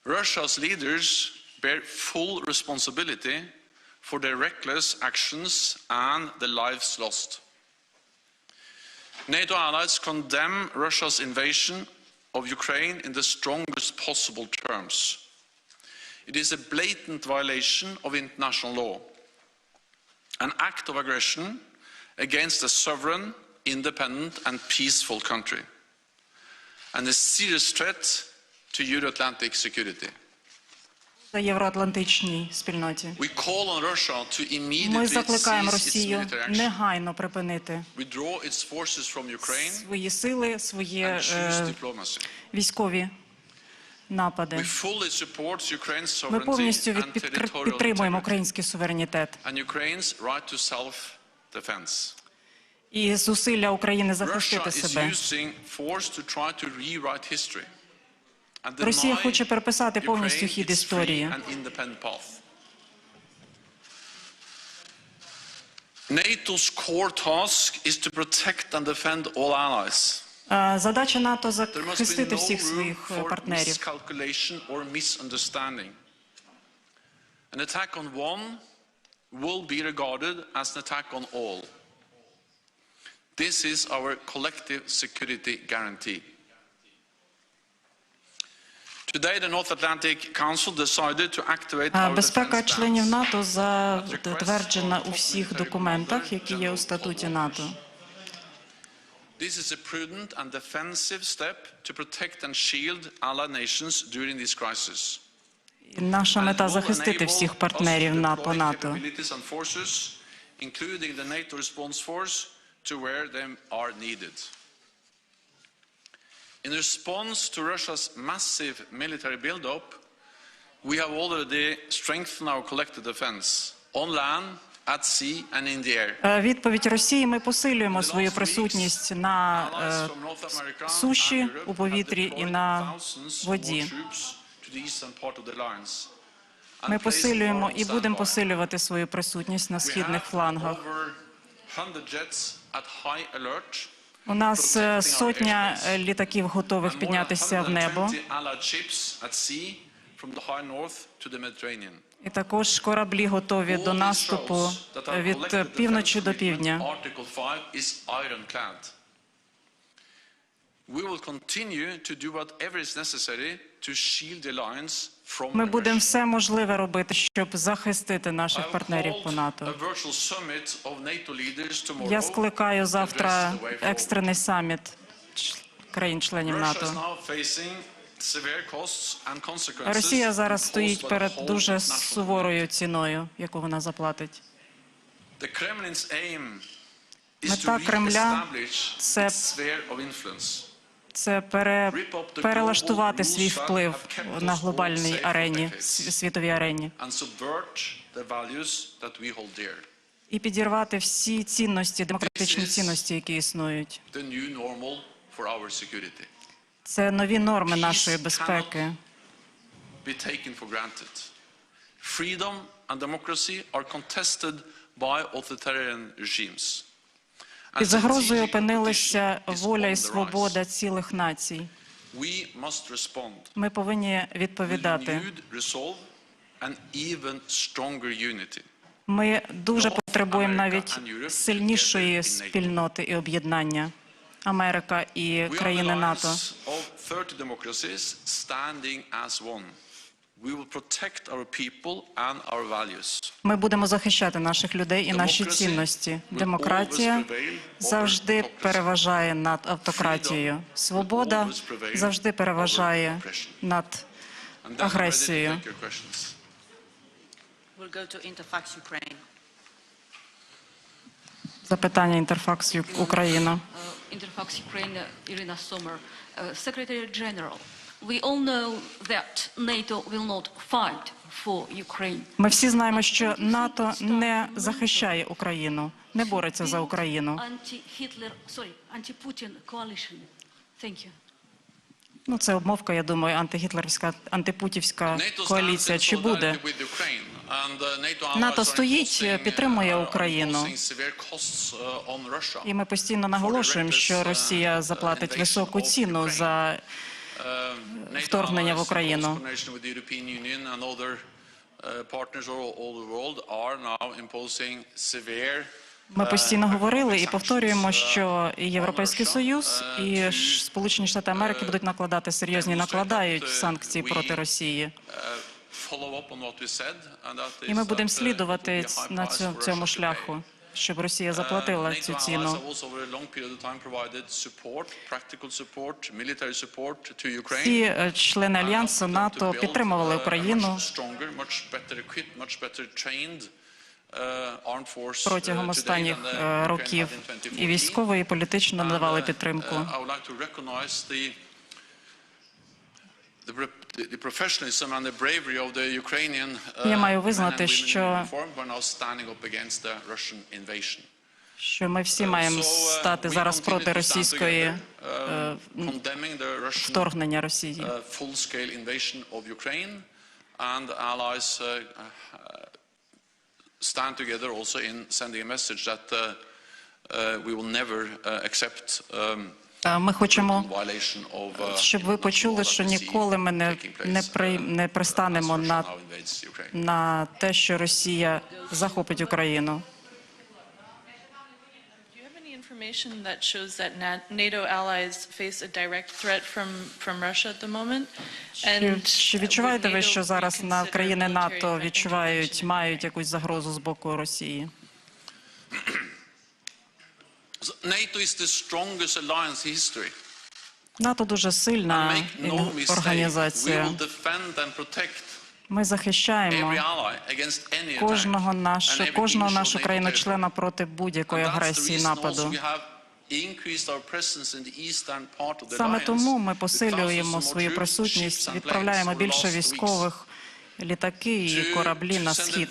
Russia's leaders bear full responsibility for their reckless actions and the lives lost. NATO allies condemn Russia's invasion of Ukraine in the strongest possible terms. It is a blatant violation of international law, an act of aggression against a sovereign, independent and peaceful country, and a serious threat to Euro-Atlantic security. Євроатлантичній спільноті. Ми закликаємо Росію негайно припинити свої сили, свої військові напади. Ми повністю підтримуємо український суверенітет і зусилля України захистити себе. Росія хоче переписати повністю хід історії. Задача НАТО – захистити всіх своїх партнерів. This is our collective security guarantee. Безпека членів НАТО затверджена у всіх документах, які є у статуті НАТО. Наша мета – захистити всіх партнерів по НАТО. In response to Russia's massive military build-up, we have already strengthened our collective defense on land, at sea and in the air. Відповідь Росії: ми посилюємо свою присутність на суші, у повітрі і на воді. Ми посилюємо і будемо посилювати свою присутність на східних флангах. У нас сотня літаків готових піднятися в небо. І також кораблі готові до наступу від півночі до півдня. Ми будемо все можливе робити, щоб захистити наших партнерів по НАТО. Я скликаю завтра екстрений саміт країн-членів НАТО. Росія зараз стоїть перед дуже суворою ціною, яку вона заплатить. Мета Кремля – це перелаштувати свій вплив на глобальній арені, світовій арені. І підірвати всі цінності, демократичні цінності, які існують. Це нові норми нашої безпеки. Під загрозою опинилися воля і свобода цілих націй. Ми повинні відповідати. Ми дуже потребуємо навіть сильнішої спільноти і об'єднання. Америка і країни НАТО. Ми будемо захищати наших людей і наші цінності. Демократія завжди переважає над автократією. Свобода завжди переважає над агресією. Запитання Інтерфакс Україна. Інтерфакс Україна, Ірина Сомер. Secretary General, we all know that NATO will not fight for Ukraine. Ми всі знаємо, що НАТО не захищає Україну, не бореться за Україну. Anti-Putin coalition. Thank you. Ну, це обмовка, я думаю, антигітлерівська, антипутівська коаліція. Чи буде? НАТО стоїть, підтримує Україну. І ми постійно наголошуємо, що Росія заплатить високу ціну за вторгнення в Україну. Ми постійно говорили і повторюємо, що і Європейський Союз, і Сполучені Штати Америки будуть накладати серйозні, накладають санкції проти Росії. І ми будемо слідувати на цьому шляху, щоб Росія заплатила цю ціну. Всі члени Альянсу НАТО підтримували Україну протягом останніх років. І військово, і політично надавали підтримку. Я маю визнати, що ми всі маємо стати зараз проти російської вторгнення Росії. Stand together also in sending a message that we will never accept Ми хочемо, щоб ви почули, що ніколи ми не пристанемо на те, що Росія захопить Україну. Information that shows that NATO allies face a direct threat from Russia at the moment. Чи відчуваєте ви, що зараз на країни НАТО мають якусь загрозу з боку Росії? НАТО дуже сильна організація. Ми захищаємо кожного нашого країну-члена проти будь-якої агресії, нападу. Саме тому ми посилюємо свою присутність, відправляємо більше військових, літаки і кораблі на схід.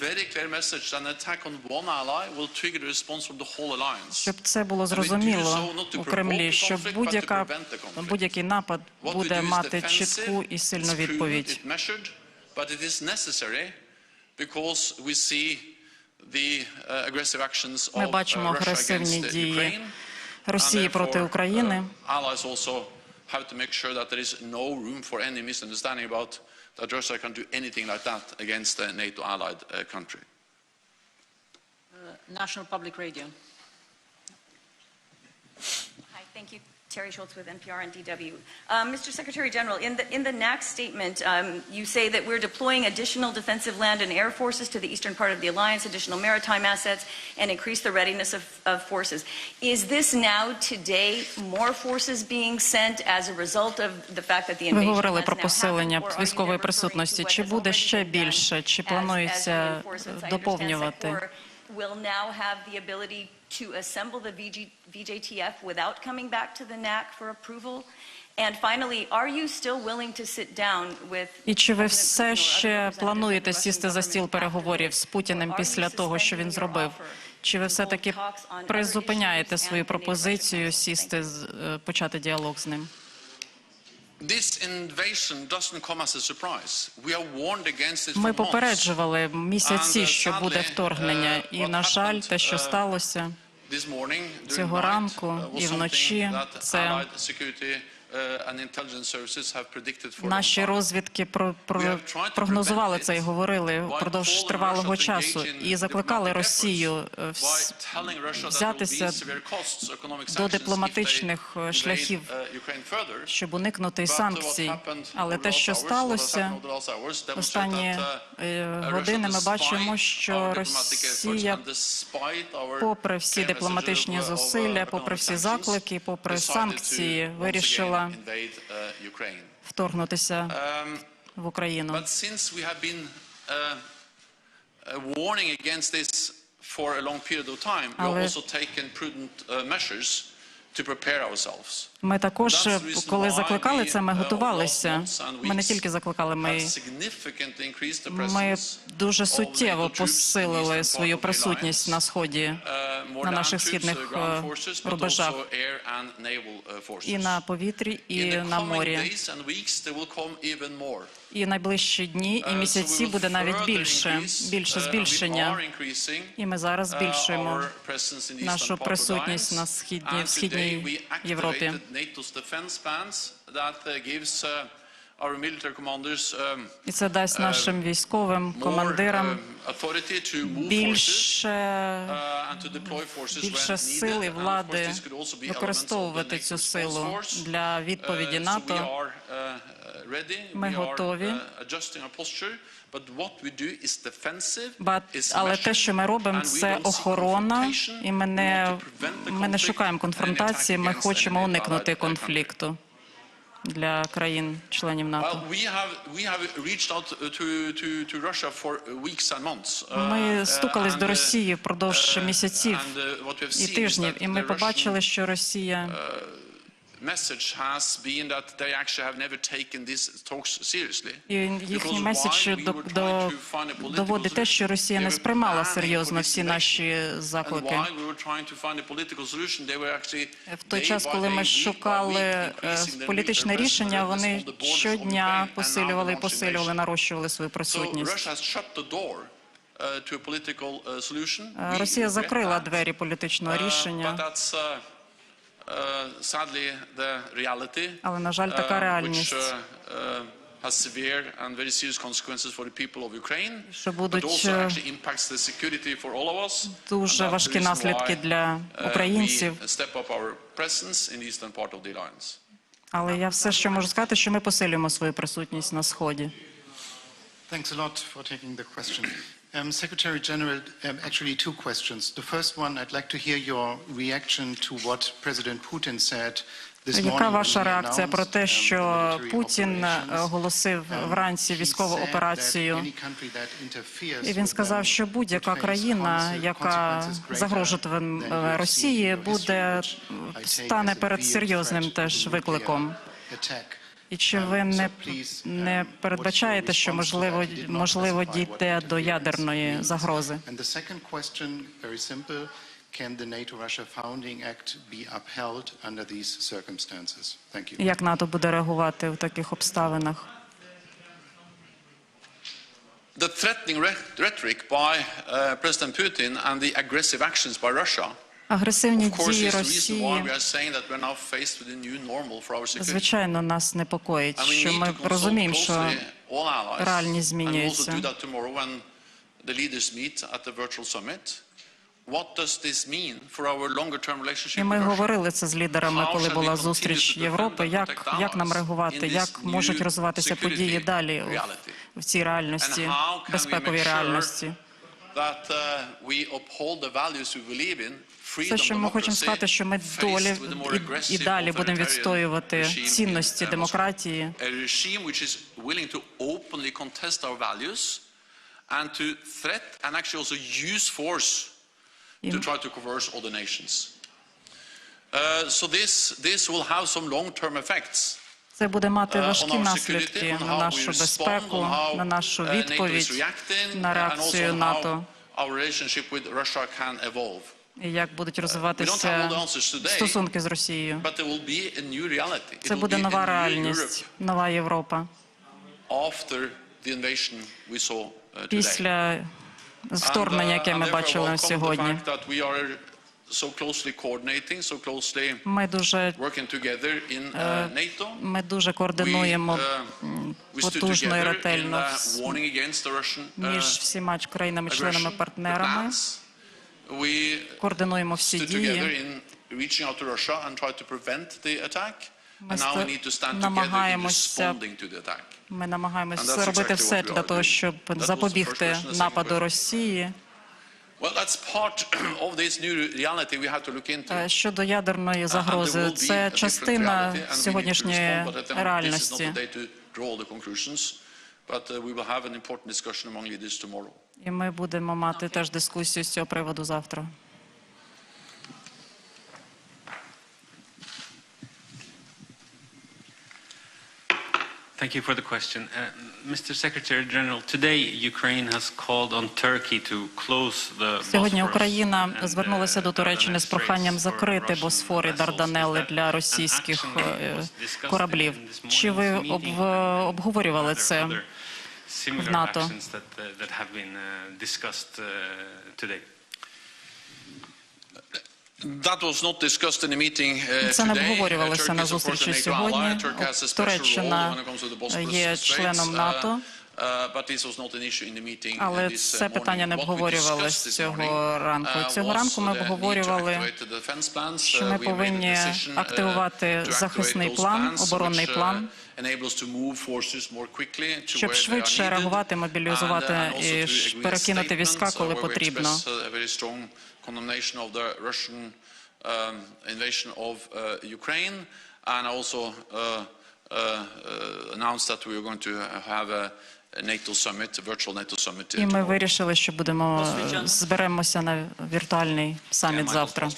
Щоб це було зрозуміло у Кремлі, що будь-який напад буде мати чітку і сильну відповідь. But it is necessary because we see the aggressive actions of Russia against Ukraine. Росії проти України. Allies also have to make sure that there is no room for any misunderstanding about that Russia can do anything like that against a NATO allied country. National Public Radio. Hi, thank you. Terry Schultz with NPR and DW. Mr. Secretary General, in the NAC statement, you say that we're deploying additional defensive land and air forces to the eastern part of the alliance, additional maritime assets, and increase the readiness of forces. Is this now today more forces being sent as a result of the fact that the invasion has now happened? Ви говорили про посилення військової присутності. Чи буде ще більше? Чи планується доповнювати? Will now have the ability to assemble the VJTF without coming back to the NAC for approval? And finally, are you still willing to sit down with... І чи ви все ще плануєте сісти за стіл переговорів з Путіним після того, що він зробив? Чи ви все-таки призупиняєте свою пропозицію сісти, почати діалог з ним? Ми попереджували місяці, що буде вторгнення, і, на жаль, те, що сталося цього ранку і вночі, це наші розвідки прогнозували це і говорили впродовж тривалого часу і закликали Росію взятися до дипломатичних шляхів, щоб уникнути санкцій. Але те, що сталося останні години, ми бачимо, що Росія, попри всі дипломатичні зусилля, попри всі заклики, попри санкції, вирішила вторгнутися в Україну. Але ми також, коли закликали це, ми готувалися. Ми не тільки закликали, ми дуже суттєво посилили свою присутність на Сході. на наших східних рубежах, і на повітрі, і на морі. І найближчі дні і місяці буде навіть більше збільшення. І ми зараз збільшуємо нашу присутність на в східній Європі. І це дасть нашим військовим командирам більше сил і влади використовувати цю силу для відповіді НАТО. Ми готові. Але те, що ми робимо, це охорона, і ми не шукаємо конфронтації, ми хочемо уникнути конфлікту для країн-членів НАТО. Ми стукались до Росії впродовж місяців і тижнів, і ми побачили, що Росія і їхній меседж доводить те, що Росія не сприймала серйозно всі наші заклики. В той час, коли ми шукали політичне рішення, вони щодня посилювали, нарощували свою присутність. Росія закрила двері політичного рішення. Але, на жаль, така реальність, що будуть дуже важкі наслідки для українців. Але я все, що можу сказати, що ми посилюємо свою присутність на Сході. Secretary General, actually two questions. The first one, I'd like to hear your reaction to what President Putin said this morning. Яка ваша реакція про те, що Путін оголосив вранці військову операцію? І він сказав, що будь-яка країна, яка загрожуватиме Росії, стане перед серйозним теж викликом. І чи ви не передбачаєте, що можливо дійде до ядерної загрози? Як НАТО буде реагувати в таких обставинах? The threatening rhetoric by President Putin and the aggressive actions by Russia Агресивні дії Росії, звичайно, нас непокоїть, що ми розуміємо, що реальність змінюється. І ми говорили це з лідерами, коли була зустріч Європи, як нам реагувати, як можуть розвиватися події далі в цій реальності, безпековій реальності. Все, що ми хочемо сказати, що ми і далі будемо відстоювати цінності демократії. Це буде мати важкі наслідки на нашу безпеку, на нашу відповідь, на реакцію НАТО. І як будуть розвиватися стосунки з Росією. Це буде нова реальність, нова Європа. Після вторгнення, яке ми бачили сьогодні. Ми дуже координуємо потужно і ретельно між всіма країнами-членами-партнерами. Координуємо всі дії. Ми намагаємося робити все для того, щоб запобігти нападу Росії. Щодо ядерної загрози, це частина сьогоднішньої реальності. І ми будемо мати теж дискусію з цього приводу завтра. Thank you for the question. Mr. Secretary General, today Ukraine has called on Turkey to close the Сьогодні Bosphorus Україна and звернулася до Туреччини з проханням закрити Босфор і Дарданели для російських кораблів. Чи ви обговорювали це в НАТО? Це не обговорювалося на зустрічі сьогодні. Туреччина є членом НАТО, але це питання не обговорювалося цього ранку. Цього ранку ми обговорювали, що ми повинні активувати захисний план, оборонний план, щоб швидше реагувати, мобілізувати і перекинути війська, коли потрібно. Condemnation of the Russian invasion of Ukraine, and also announced that we are going to have a NATO summit, a virtual NATO summit. І ми вирішили, що зберемося на віртуальний саміт завтра.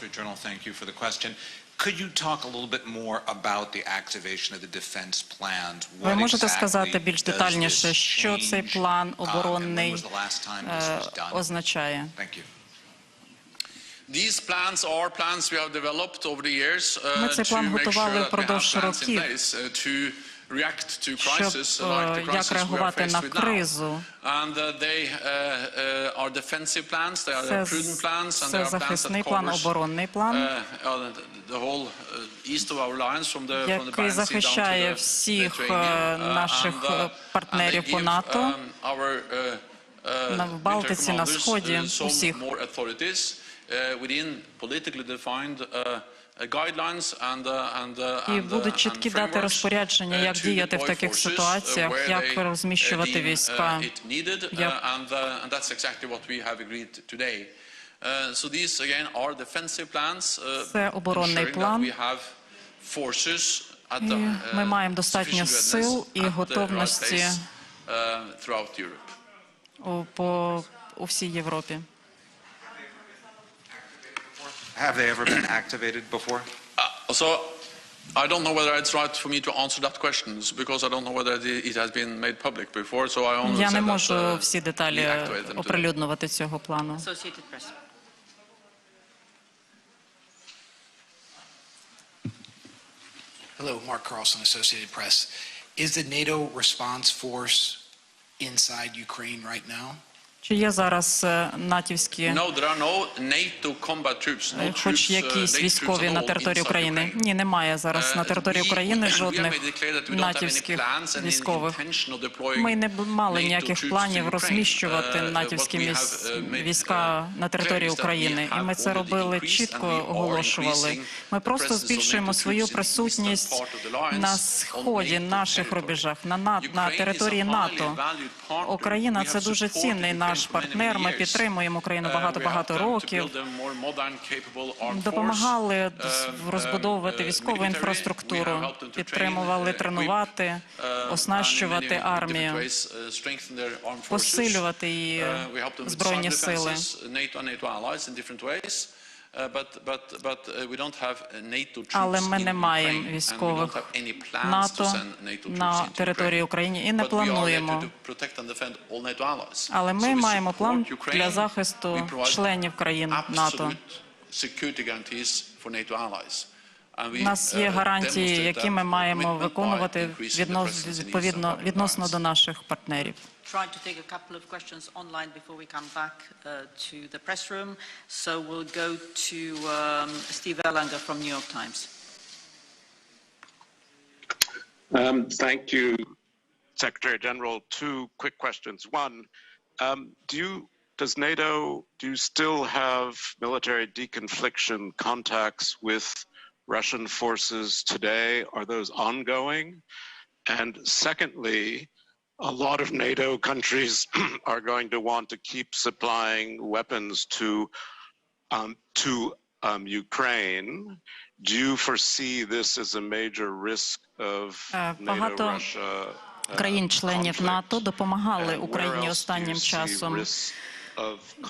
Could you talk a little bit more about the activation of the defense plan? Ви можете сказати більш детальніше, що цей план оборонний означає? These plans are plans we have developed over the years to make sure that we have plans in place to react to crisis like the crisis we are faced with now. And they are defensive plans, they are prudent plans, and they are plans that covers the whole east of our alliance from the Baltic Sea down to the Mediterranean. В Балтиці, на Сході, усіх. Within politically defined guidelines І будуть чіткі дати розпорядження, як діяти в таких ситуаціях, як розміщувати війська. Це оборонний план. І ми маємо достатньо сил і готовності у всій Європі. Have they ever been activated before? So, I don't know whether it's right for me to answer that question because I don't know whether it has been made public before. So I only Я не можу всі деталі оприлюднювати цього плану. Hello, Mark Carlson, Associated Press. Is the NATO response force inside Ukraine right now? Чи є зараз натівські, хоч якісь військові на території України? Ні, немає зараз на території України жодних натівських військових. Ми не мали ніяких планів розміщувати натівські війська на території України. І ми це робили чітко, оголошували. Ми просто збільшуємо свою присутність на сході, наших рубежах, на території НАТО. Україна – це дуже цінний наш партнер, ми підтримуємо Україну багато років, допомагали розбудовувати військову інфраструктуру, підтримували тренувати, оснащувати армію, посилювати її збройні сили. Але ми не маємо військових НАТО на території України і не плануємо. Але ми маємо план для захисту членів країн НАТО. У нас є гарантії, які ми маємо виконувати відносно до наших партнерів. Trying to take a couple of questions online before we come back to the press room. So we'll go to Steve Erlanger from New York Times. Thank you, Secretary General. Two quick questions. One, do you still have military deconfliction contacts with Russian forces today? Are those ongoing? And secondly, a lot of NATO countries are going to want to keep supplying weapons to Ukraine. Do you foresee this as a major risk of NATO-Russia країн-членів НАТО допомагали Україні останнім часом.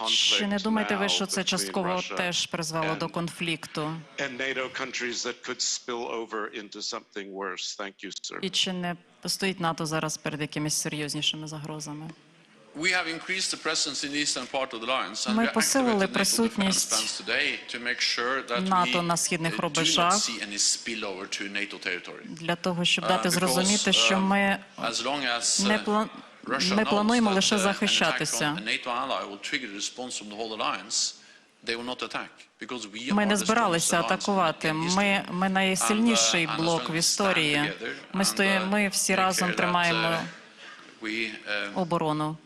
Чи не думаєте ви, що це частково теж призвело до конфлікту? І чи не Стоїть НАТО зараз перед якимись серйознішими загрозами? Ми посилили присутність НАТО на східних рубежах для того, щоб дати зрозуміти, що ми не плануємо лише захищатися. Ми не збиралися атакувати. Ми найсильніший блок в історії. Ми всі разом тримаємо оборону.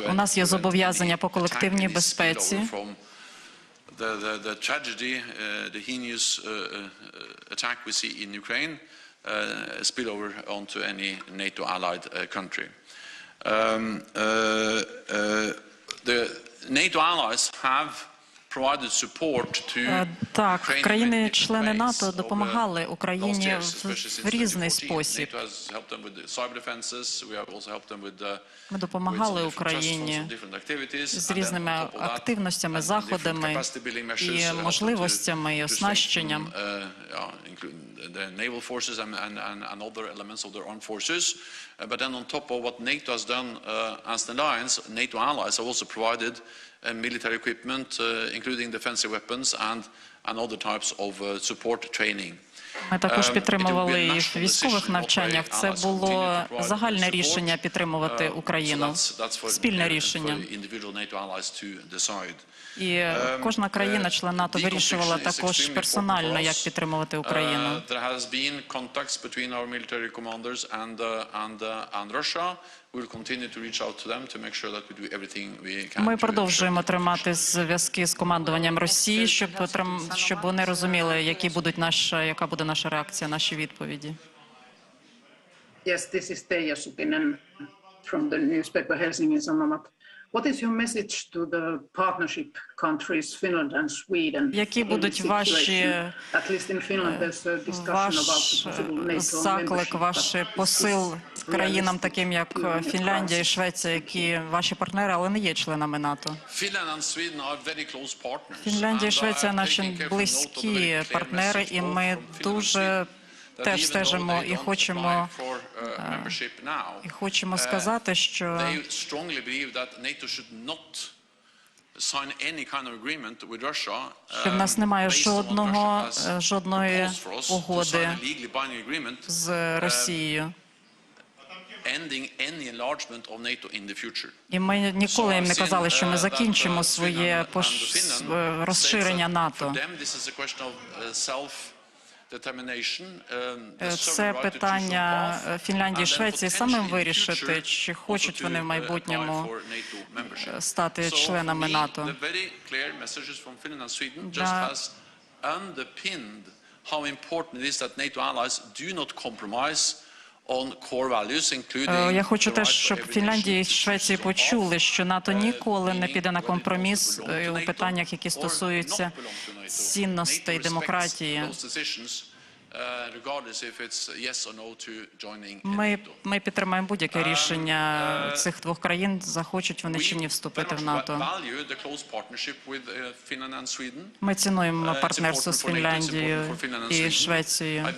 У нас є зобов'язання по колективній безпеці. The tragedy, the heinous attack we see in Ukraine spill over onto any NATO-allied country. The NATO allies have provided support to Так, країни-члени НАТО допомагали Україні в різний спосіб. Ми допомагали Україні з різними активностями, заходами і можливостями, і оснащенням. The naval forces and other elements of their armed forces. But then on top of what NATO has done as an alliance, NATO allies have also provided military equipment, including defensive weapons and other types of support training. Ми також підтримували і в військових навчаннях. Це було загальне рішення підтримувати Україну, спільне рішення. І кожна країна-член НАТО вирішувала також персонально, як підтримувати Україну. Ми продовжуємо тримати зв'язки з командуванням Росії, щоб вони розуміли, яка буде наша реакція, наші відповіді. Yes, this is Teija Supinen from the newspaper Helsingin Sanomat. What is your message to the partnership countries, Finland and Sweden? Які будуть ваші заклик, ваш посил країнам, таким як Фінляндія і Швеція, які ваші партнери, але не є членами НАТО? Фінляндія і Швеція – наші близькі партнери, і ми дуже теж стежимо і хочемо сказати, що в нас немає жодної угоди з Росією. І ми ніколи їм не казали, що ми закінчимо своє розширення НАТО. Це питання Фінляндії і Швеції самим вирішити, чи хочуть вони в майбутньому стати членами НАТО. Я хочу теж, щоб Фінляндія і Швеція почули, що НАТО ніколи не піде на компроміс у питаннях, які стосуються цінностей демократії. Ми підтримаємо будь-яке рішення цих двох країн, захочуть вони чи ні вступити в НАТО. Ми цінуємо партнерство з Фінляндією і Швецією.